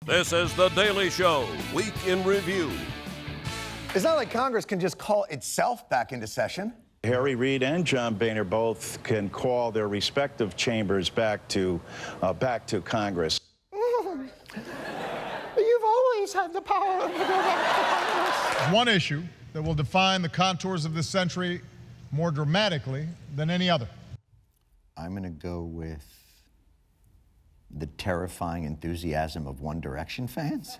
This is The Daily Show, Week in Review. It's not like Congress can just call itself back into session. Harry Reid and John Boehner both can call their respective chambers back to Congress. You've always had the power to go back to Congress. One issue that will define the contours of this century more dramatically than any other. I'm going to go with the terrifying enthusiasm of One Direction fans.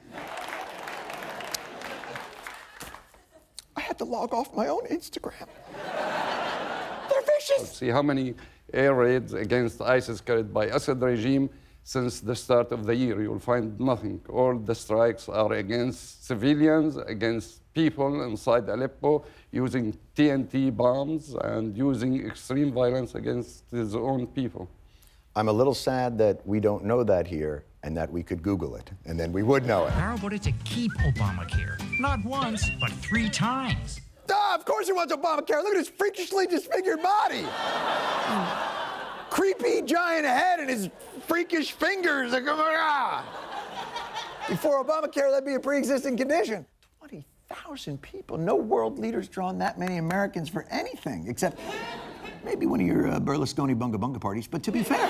I had to log off my own Instagram. They're vicious. See how many air raids against ISIS carried by Assad regime since the start of the year. You'll find nothing. All the strikes are against civilians, against people inside Aleppo, using TNT bombs and using extreme violence against his own people. I'm a little sad that we don't know that here and that we could Google it, and then we would know it. Barrow voted to keep Obamacare. Not once, but 3 times. Ah, of course he wants Obamacare. Look at his freakishly disfigured body. Creepy giant head and his freakish fingers. Before Obamacare, that'd be a pre-existing condition. 20,000 people. No world leader's drawn that many Americans for anything, except maybe one of your Berlusconi bunga bunga parties. But to be fair,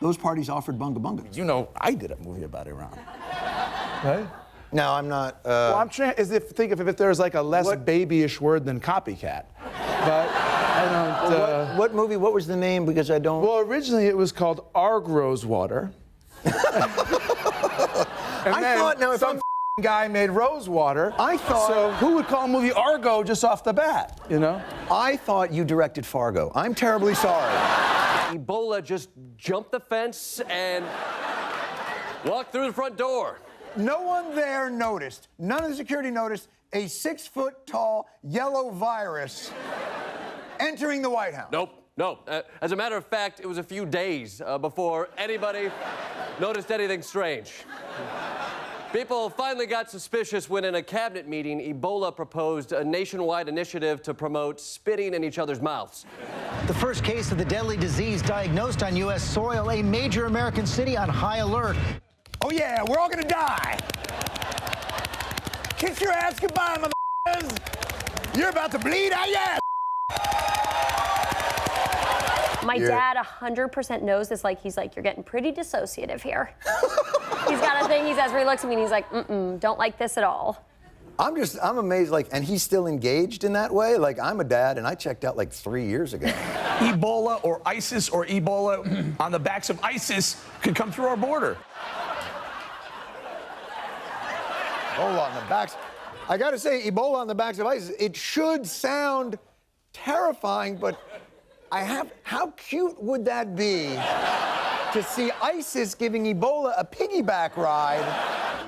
those parties offered bunga bunga. You know, I did a movie about Iran. Right? No, I'm not. Well, I'm trying. Think of if there's like a less babyish word than copycat. But I don't. What movie? What was the name? Because I don't. Well, originally it was called Arg Rosewater. And I thought now if some guy made Rosewater. I thought. So who would call a movie Argo just off the bat? You know? I thought you directed Fargo. I'm terribly sorry. Ebola just jumped the fence and walked through the front door. No one there noticed, none of the security noticed, a 6-foot-tall yellow virus entering the White House. Nope. As a matter of fact, it was a few days before anybody noticed anything strange. People finally got suspicious when in a cabinet meeting, Ebola proposed a nationwide initiative to promote spitting in each other's mouths. The first case of the deadly disease diagnosed on U.S. soil, a major American city on high alert. Oh yeah, we're all gonna die. Kiss your ass goodbye, motherfuckers. You're about to bleed out your ass. My dad 100% knows this, he's like, you're getting pretty dissociative here. He's got a thing he says where he looks at me and he's like, don't like this at all. I'm amazed, and he's still engaged in that way. I'm a dad and I checked out 3 years ago. Ebola or ISIS or Ebola on the backs of ISIS could come through our border. Ebola on the backs. I gotta say, Ebola on the backs of ISIS, it should sound terrifying, but how cute would that be to see ISIS giving Ebola a piggyback ride?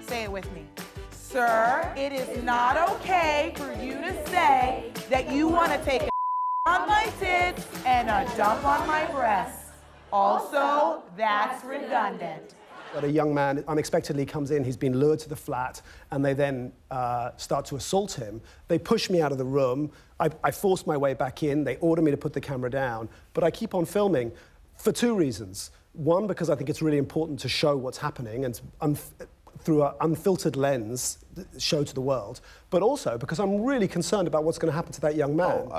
Say it with me. Sir, it is not okay for you to say that you want to take a on my tits and a dump on my breasts. Also, that's redundant. But a young man unexpectedly comes in, he's been lured to the flat, and they then start to assault him. They push me out of the room. I force my way back in. They order me to put the camera down. But I keep on filming for 2 reasons. One, because I think it's really important to show what's happening and through an unfiltered lens, show to the world. But also because I'm really concerned about what's going to happen to that young man.